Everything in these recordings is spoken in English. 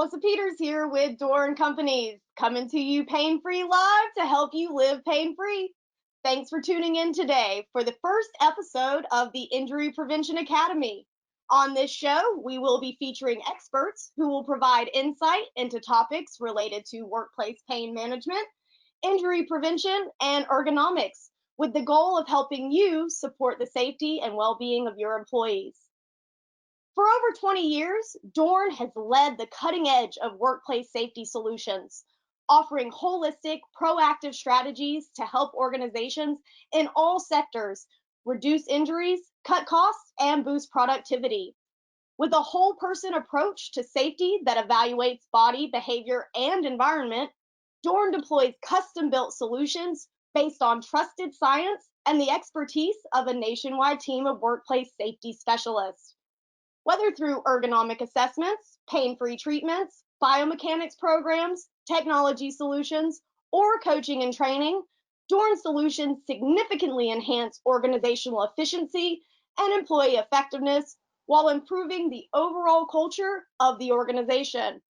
Melissa Peters here with DORN Companies, coming to you pain-free live to help you live pain-free. Thanks for tuning in today for the first episode of the Injury Prevention Academy. On this show, we will be featuring experts who will provide insight into topics related to workplace pain management, injury prevention, and ergonomics, with the goal of helping you support the safety and well-being of your employees. For over 20 years, DORN has led the cutting edge of workplace safety solutions, offering holistic, proactive strategies to help organizations in all sectors reduce injuries, cut costs, and boost productivity. With a whole person approach to safety that evaluates body, behavior, and environment, DORN deploys custom built solutions based on trusted science and the expertise of a nationwide team of workplace safety specialists. Whether through ergonomic assessments, pain-free treatments, biomechanics programs, technology solutions, or coaching and training, DORN solutions significantly enhance organizational efficiency and employee effectiveness while improving the overall culture of the organization.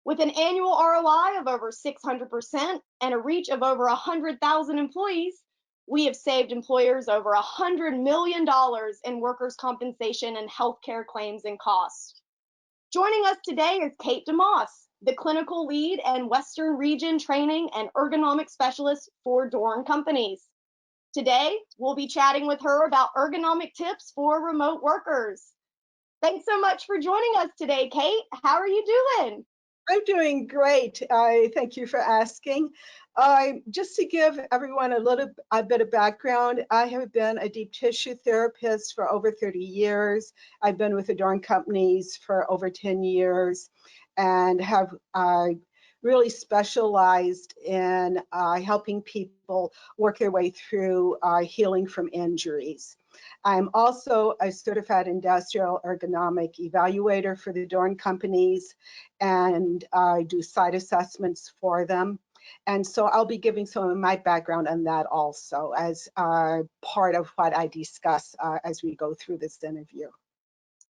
With an annual ROI of over 600% and a reach of over 100,000 employees, we have saved employers over $100 million in workers' compensation and healthcare claims and costs. Joining us today is Kate DeMoss, the clinical lead and Western Region Training and Ergonomic Specialist for DORN Companies. Today, we'll be chatting with her about ergonomic tips for remote workers. Thanks so much for joining us today, Kate. How are you doing? I'm doing great. Thank you for asking. Just to give everyone a bit of background, I have been a deep tissue therapist for over 30 years. I've been with the DORN companies for over 10 years and have really specialized in helping people work their way through healing from injuries. I'm also a certified industrial ergonomic evaluator for the DORN companies, and I do site assessments for them. And so I'll be giving some of my background on that also as part of what I discuss as we go through this interview.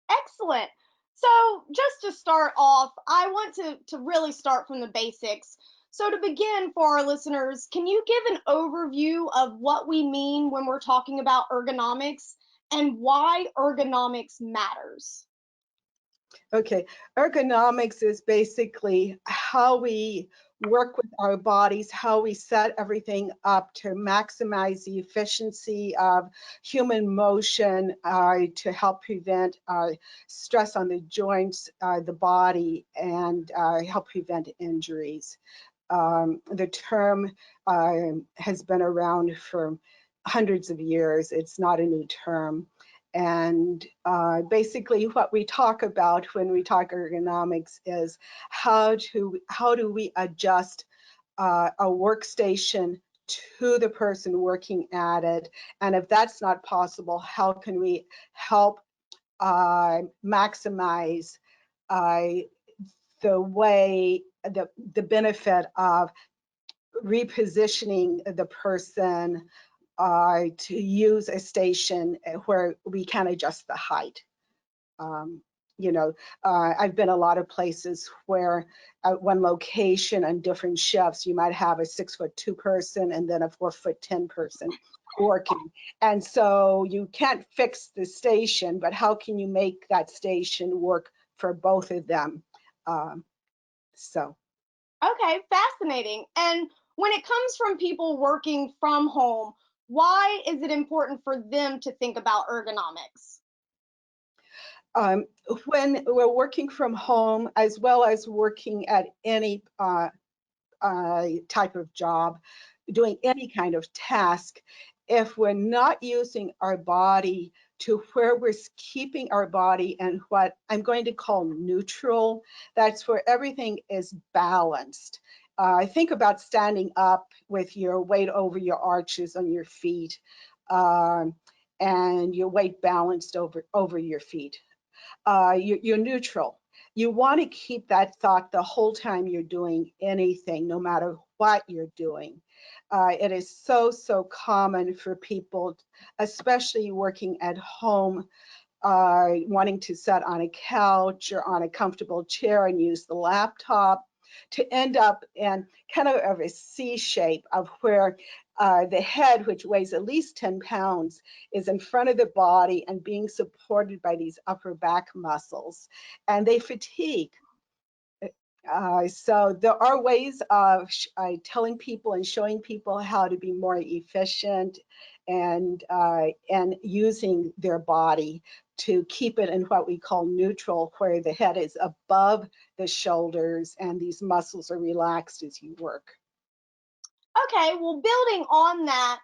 Excellent. So just to start off, I want to really start from the basics. So to begin for our listeners, can you give an overview of what we mean when we're talking about ergonomics and why ergonomics matters? Okay, ergonomics is basically how we work with our bodies, how we set everything up to maximize the efficiency of human motion to help prevent stress on the joints, the body, and help prevent injuries. The term has been around for hundreds of years. It's not a new term. And basically what we talk about when we talk ergonomics is how do we adjust a workstation to the person working at it, and if that's not possible, how can we help maximize the benefit of repositioning the person to use a station where we can adjust the height. I've been a lot of places where at one location on different shifts, you might have a 6'2" person and then a 4'10" person working. And so you can't fix the station, but how can you make that station work for both of them? Okay, fascinating. And when it comes from people working from home, why is it important for them to think about ergonomics? When we're working from home, as well as working at any type of job, doing any kind of task, if we're not using our body to where we're keeping our body and what I'm going to call neutral, that's where everything is balanced. Think about standing up with your weight over your arches on your feet and your weight balanced over your feet. You're neutral. You want to keep that thought the whole time you're doing anything, no matter what you're doing. It is so common for people, especially working at home, wanting to sit on a couch or on a comfortable chair and use the laptop, to end up in kind of a C shape of where the head, which weighs at least 10 pounds, is in front of the body and being supported by these upper back muscles. And they fatigue. So there are ways of telling people and showing people how to be more efficient and using their body to keep it in what we call neutral, where the head is above the shoulders and these muscles are relaxed as you work. Okay, well, building on that,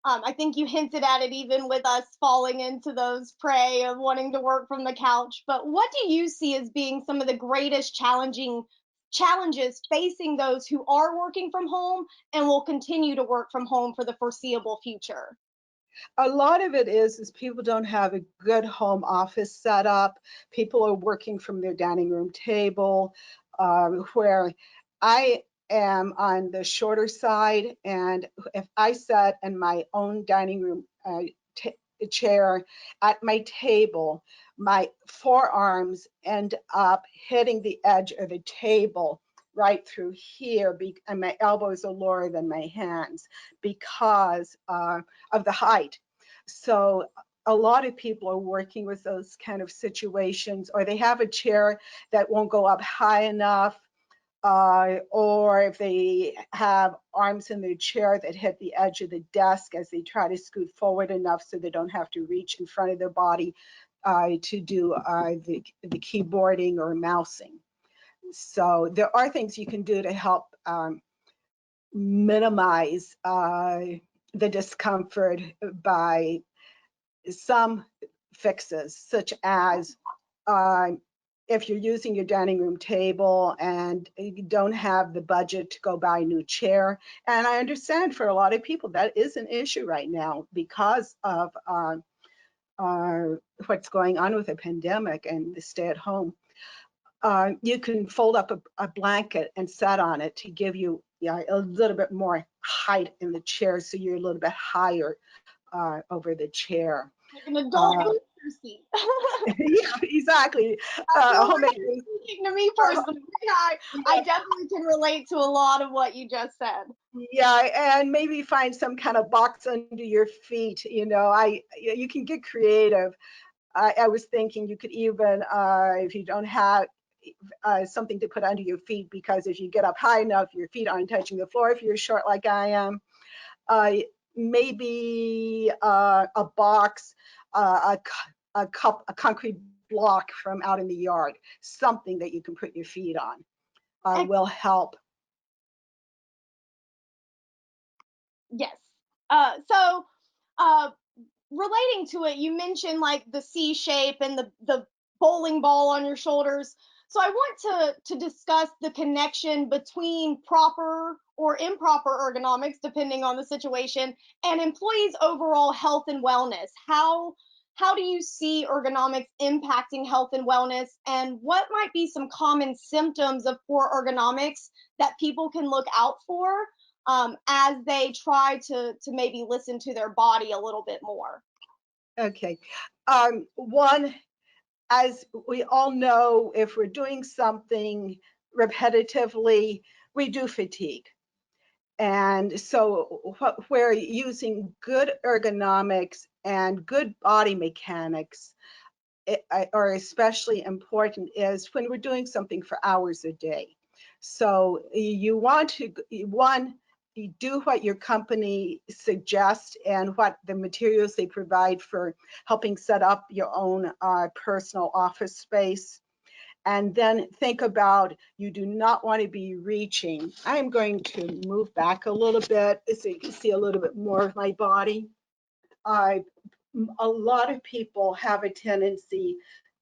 I think you hinted at it even with us falling into those prey of wanting to work from the couch. But what do you see as being some of the greatest challenges facing those who are working from home and will continue to work from home for the foreseeable future? A lot of it is people don't have a good home office set up. People are working from their dining room table, where I am on the shorter side, and if I sat in my own dining room chair at my table, my forearms end up hitting the edge of the table right through here, and my elbows are lower than my hands because of the height. So a lot of people are working with those kind of situations, or they have a chair that won't go up high enough, or if they have arms in their chair that hit the edge of the desk as they try to scoot forward enough so they don't have to reach in front of their body to do the keyboarding or mousing. So there are things you can do to help minimize the discomfort by some fixes, such as if you're using your dining room table and you don't have the budget to go buy a new chair. And I understand for a lot of people that is an issue right now because of what's going on with the pandemic and the stay at home. You can fold up a blanket and sit on it to give you a little bit more height in the chair, so you're a little bit higher over the chair. Like an adult booster seat. Yeah, exactly. That's what Homemade. you're speaking to me personally. I definitely can relate to a lot of what you just said. Yeah, and maybe find some kind of box under your feet. You can get creative. I was thinking you could even, if you don't have something to put under your feet, because if you get up high enough, your feet aren't touching the floor. If you're short like I am, uh, maybe a box, a concrete block from out in the yard, something that you can put your feet on will help. Yes. So, uh, relating to it, you mentioned like the C shape and the bowling ball on your shoulders. So I want to discuss the connection between proper or improper ergonomics, depending on the situation, and employees' overall health and wellness. How do you see ergonomics impacting health and wellness, and what might be some common symptoms of poor ergonomics that people can look out for as they try to maybe listen to their body a little bit more? Okay. One, as we all know, if we're doing something repetitively, we do fatigue. And so what we're using good ergonomics and good body mechanics are especially important is when we're doing something for hours a day. So you want to, one, you do what your company suggests and what the materials they provide for helping set up your own personal office space. And then think about, you do not want to be reaching. I'm going to move back a little bit so you can see a little bit more of my body. A lot of people have a tendency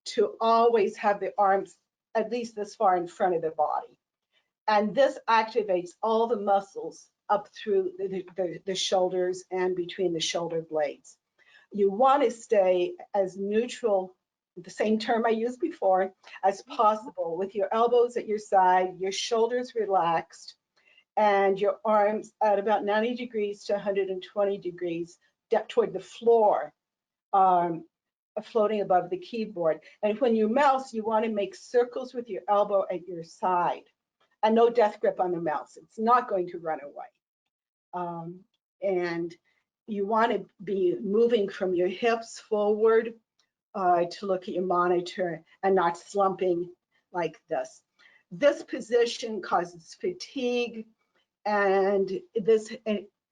to always have the arms at least this far in front of the body. And this activates all the muscles up through the shoulders and between the shoulder blades. You want to stay as neutral, the same term I used before, as possible, with your elbows at your side, your shoulders relaxed, and your arms at about 90 degrees to 120 degrees toward the floor. Um, floating above the keyboard. And when you mouse, you want to make circles with your elbow at your side, and no death grip on the mouse. It's not going to run away. And you want to be moving from your hips forward to look at your monitor and not slumping like this. This position causes fatigue, and this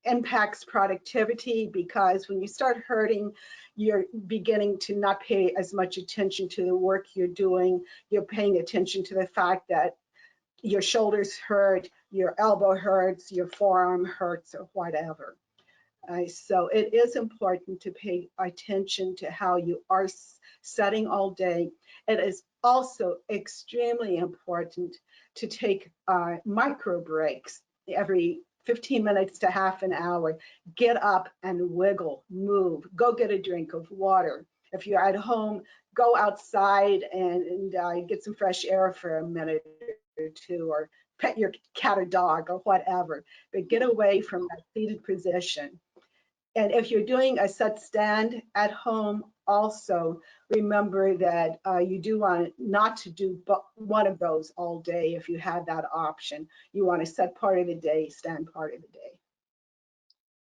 impacts productivity, because when you start hurting, you're beginning to not pay as much attention to the work you're doing. You're paying attention to the fact that your shoulders hurt, your elbow hurts, your forearm hurts, or whatever. So it is important to pay attention to how you are setting all day. It is also extremely important to take micro breaks every 15 minutes to half an hour. Get up and wiggle, move, go get a drink of water. If you're at home, go outside and get some fresh air for a minute or two, or pet your cat or dog or whatever, but get away from that seated position. And if you're doing a set stand at home, also remember that you do want not to do one of those all day if you have that option. You want to set part of the day, stand part of the day.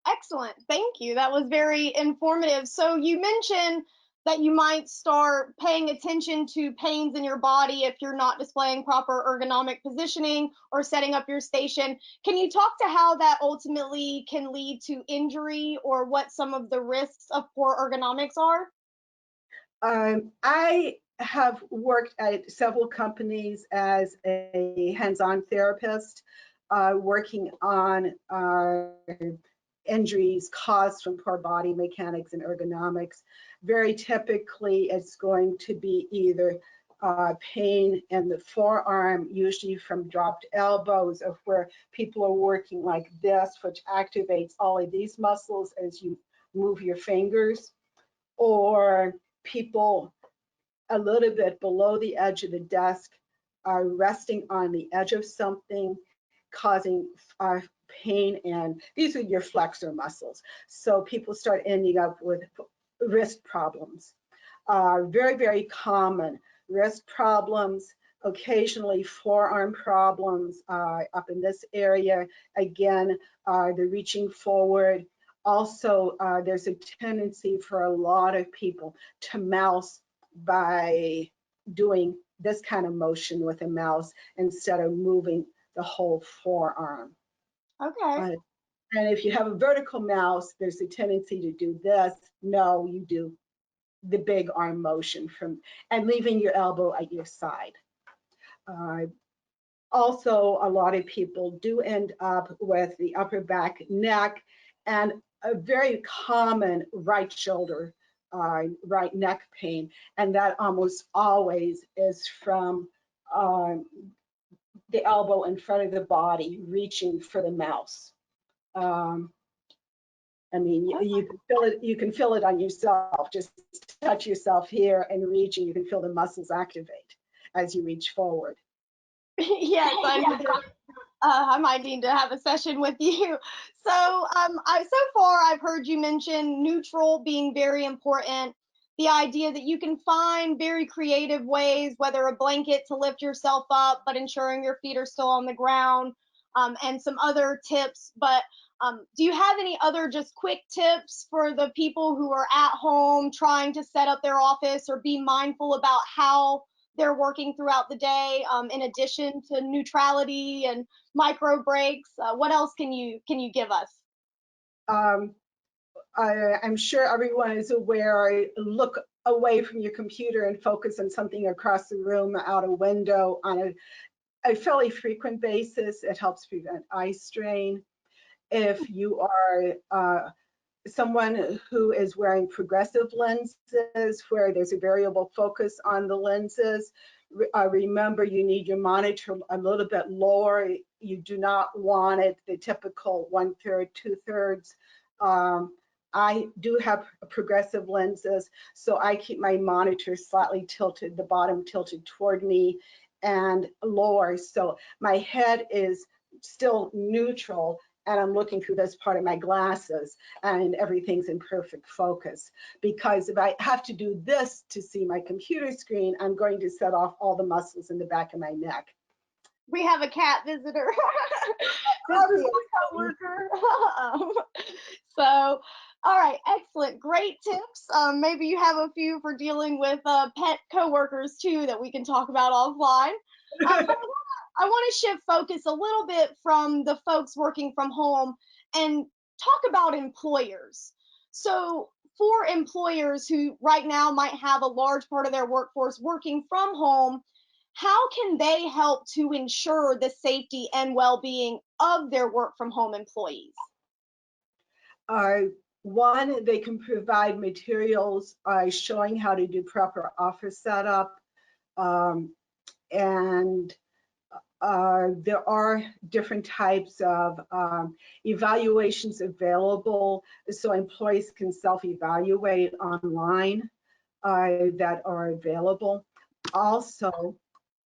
Excellent. Thank you. That was very informative. So you mentioned that you might start paying attention to pains in your body if you're not displaying proper ergonomic positioning or setting up your station. Can you talk to how that ultimately can lead to injury, or what some of the risks of poor ergonomics are? I have worked at several companies as a hands-on therapist, working on injuries caused from poor body mechanics and ergonomics. Very typically, it's going to be either pain in the forearm, usually from dropped elbows, of where people are working like this, which activates all of these muscles as you move your fingers, or people a little bit below the edge of the desk are resting on the edge of something, causing pain, and these are your flexor muscles. So people start ending up with wrist problems. Very, very common wrist problems, occasionally forearm problems up in this area. Again, the reaching forward. Also, there's a tendency for a lot of people to mouse by doing this kind of motion with a mouse instead of moving the whole forearm. Okay. And if you have a vertical mouse, there's a tendency to do this. No, you do the big arm motion from, and leaving your elbow at your side. Also, a lot of people do end up with the upper back, neck, and a very common right shoulder, right neck pain. And that almost always is from the elbow in front of the body reaching for the mouse. I mean, you can feel it. You can feel it on yourself. Just touch yourself here and reach, and you can feel the muscles activate as you reach forward. Yes, I might need to have a session with you. So, so far I've heard you mention neutral being very important. The idea that you can find very creative ways, whether a blanket to lift yourself up, but ensuring your feet are still on the ground, and some other tips. But do you have any other just quick tips for the people who are at home trying to set up their office or be mindful about how they're working throughout the day, in addition to neutrality and micro breaks? What else can you give us? I'm sure everyone is aware, look away from your computer and focus on something across the room, out a window, on a fairly frequent basis. It helps prevent eye strain. If you are someone who is wearing progressive lenses, where there's a variable focus on the lenses, remember you need your monitor a little bit lower. You do not want it the typical 1/3, 2/3. I do have progressive lenses, so I keep my monitor slightly tilted, the bottom tilted toward me and lower, so my head is still neutral and I'm looking through this part of my glasses and everything's in perfect focus. Because if I have to do this to see my computer screen, I'm going to set off all the muscles in the back of my neck. We have a cat visitor. This is my coworker. So, all right, excellent, great tips. Maybe you have a few for dealing with pet coworkers too that we can talk about offline. But I want to shift focus a little bit from the folks working from home and talk about employers. So, for employers who right now might have a large part of their workforce working from home, how can they help to ensure the safety and well-being of their work from home employees? One, they can provide materials showing how to do proper office setup. And there are different types of evaluations available, so employees can self-evaluate online that are available. Also,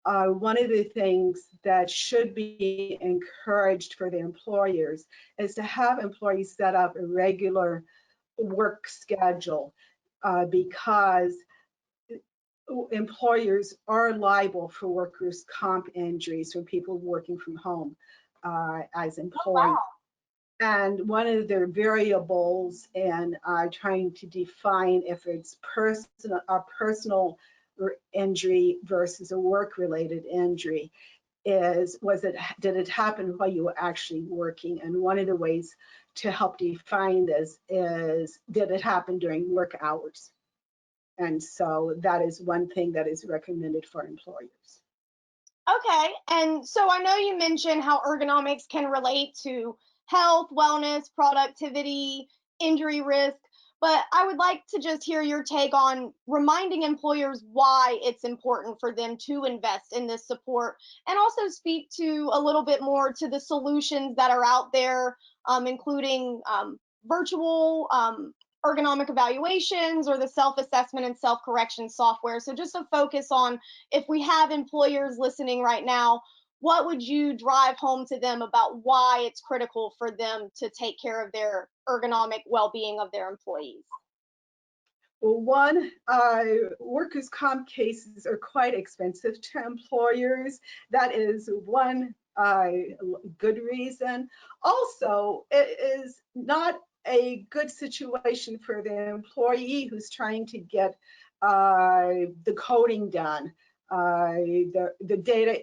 one of the things that should be encouraged for the employers is to have employees set up a regular work schedule because employers are liable for workers' comp injuries from people working from home as employees. And one of their variables in trying to define if it's a personal injury versus a work-related injury is, did it happen while you were actually working? And one of the ways to help define this is, did it happen during work hours? And so that is one thing that is recommended for employers. Okay, and so I know you mentioned how ergonomics can relate to health, wellness, productivity, injury risk, but I would like to just hear your take on reminding employers why it's important for them to invest in this support, and also speak to a little bit more to the solutions that are out there, including virtual ergonomic evaluations or the self-assessment and self-correction software. So just a focus on, if we have employers listening right now, what would you drive home to them about why it's critical for them to take care of their ergonomic well-being of their employees? Well, one, workers' comp cases are quite expensive to employers. That is one good reason. Also, it is not a good situation for the employee who's trying to get the coding done, the data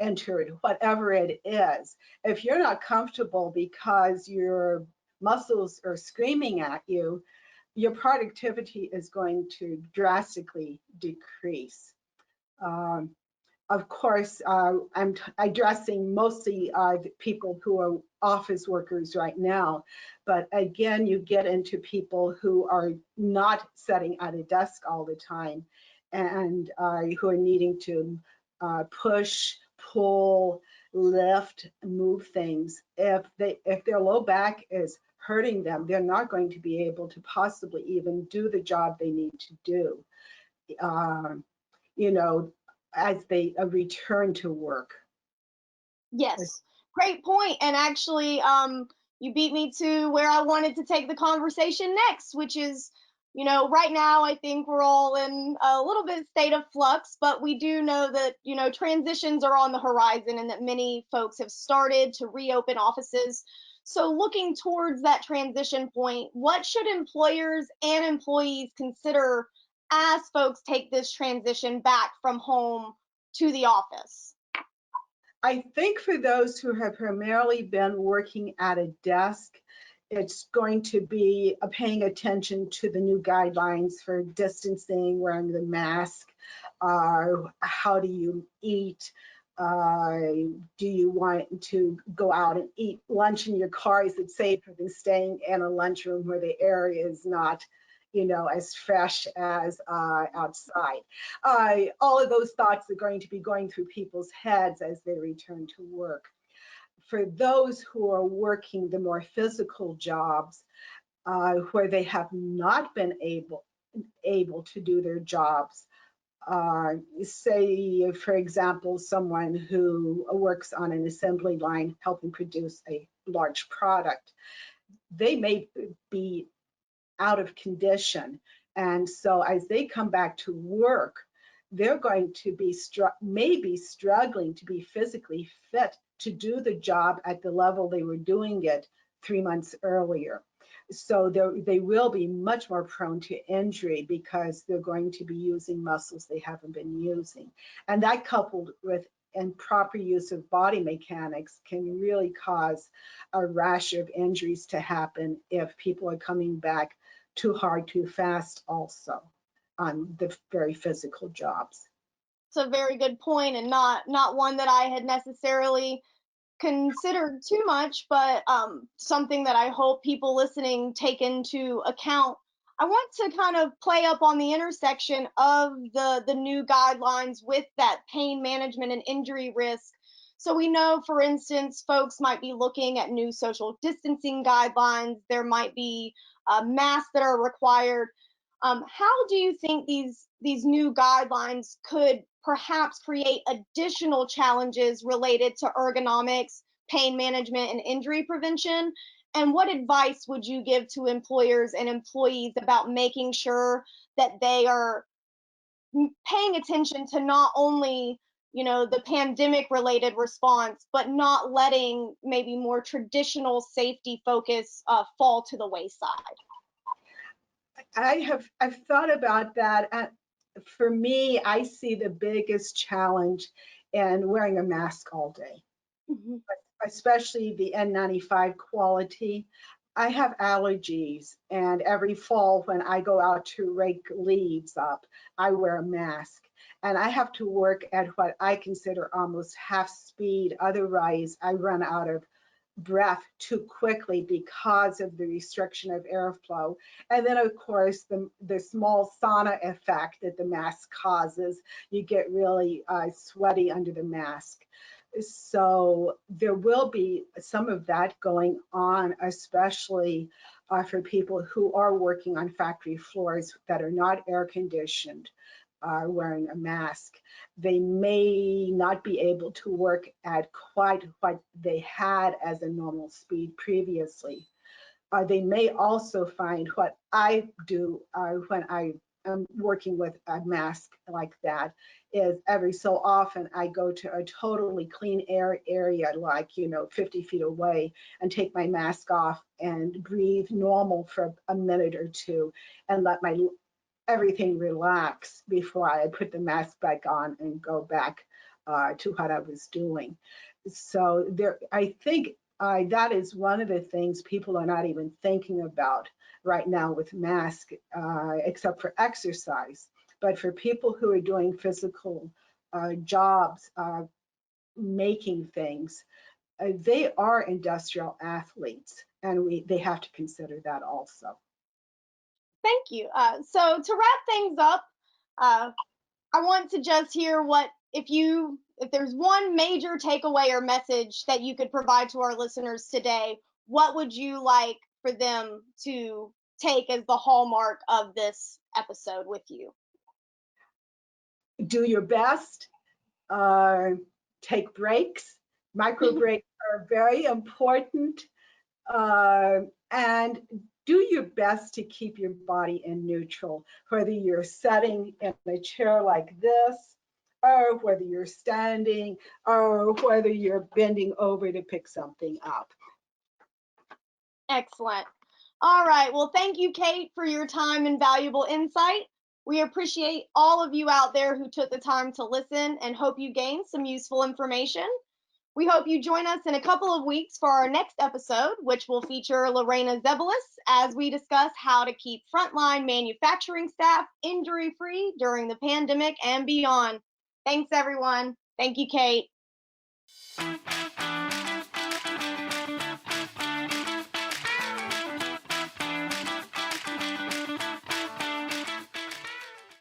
entered, whatever it is. If you're not comfortable because your muscles are screaming at you, your productivity is going to drastically decrease. Of course, I'm addressing mostly the people who are office workers right now, but again, you get into people who are not sitting at a desk all the time and who are needing to push, pull, lift, move things. If their low back is hurting them, they're not going to be able to possibly even do the job they need to do. You know, as they return to work. Yes, great point. And actually, you beat me to where I wanted to take the conversation next, which is, right now I think we're all in a little bit state of flux, but we do know that, transitions are on the horizon and that many folks have started to reopen offices. So looking towards that transition point, what should employers and employees consider as folks take this transition back from home to the office? I think for those who have primarily been working at a desk, it's going to be paying attention to the new guidelines for distancing, wearing the mask, how do you eat, do you want to go out and eat lunch in your car? Is it safer than staying in a lunchroom where the air is not as fresh as outside? All of those thoughts are going to be going through people's heads as they return to work. For those who are working the more physical jobs, where they have not been able to do their jobs, say, for example, someone who works on an assembly line helping produce a large product, they may be out of condition. And so as they come back to work, they're going to be maybe struggling to be physically fit to do the job at the level they were doing it 3 months earlier. So they will be much more prone to injury because they're going to be using muscles they haven't been using. And that, coupled with improper use of body mechanics, can really cause a rash of injuries to happen if people are coming back too hard, too fast also on the very physical jobs. It's a very good point, and not one that I had necessarily considered too much, but something that I hope people listening take into account. I want to kind of play up on the intersection of the new guidelines with that pain management and injury risk. So we know, for instance, folks might be looking at new social distancing guidelines. There might be masks that are required. How do you think these new guidelines could perhaps create additional challenges related to ergonomics, pain management, and injury prevention? And what advice would you give to employers and employees about making sure that they are paying attention to not only, the pandemic related response, but not letting maybe more traditional safety focus fall to the wayside? I've thought about that. For me, I see the biggest challenge in wearing a mask all day, Mhm. especially the N95 quality. I have allergies, and every fall when I go out to rake leaves up, I wear a mask. And I have to work at what I consider almost half speed. Otherwise, I run out of breath too quickly because of the restriction of airflow. And then, of course, the small sauna effect that the mask causes, you get really sweaty under the mask. So there will be some of that going on, especially for people who are working on factory floors that are not air conditioned, wearing a mask. They may not be able to work at quite what they had as a normal speed previously. They may also find what I do when I am working with a mask like that is every so often I go to a totally clean air area, like, 50 feet away, and take my mask off and breathe normal for a minute or two and let my everything relax before I put the mask back on and go back to what I was doing. So I think that is one of the things people are not even thinking about right now with masks, except for exercise. But for people who are doing physical jobs, making things, they are industrial athletes, and they have to consider that also. Thank you. So to wrap things up, uh, I want to just hear if there's one major takeaway or message that you could provide to our listeners today, what would you like for them to take as the hallmark of this episode with you? Do your best, uh, take breaks. Micro breaks are very important, and do your best to keep your body in neutral, whether you're sitting in a chair like this, or whether you're standing, or whether you're bending over to pick something up. Excellent. All right. Well, thank you, Kate, for your time and valuable insight. We appreciate all of you out there who took the time to listen and hope you gained some useful information. We hope you join us in a couple of weeks for our next episode, which will feature Lorena Zebelis as we discuss how to keep frontline manufacturing staff injury free during the pandemic and beyond. Thanks, everyone. Thank you, Kate.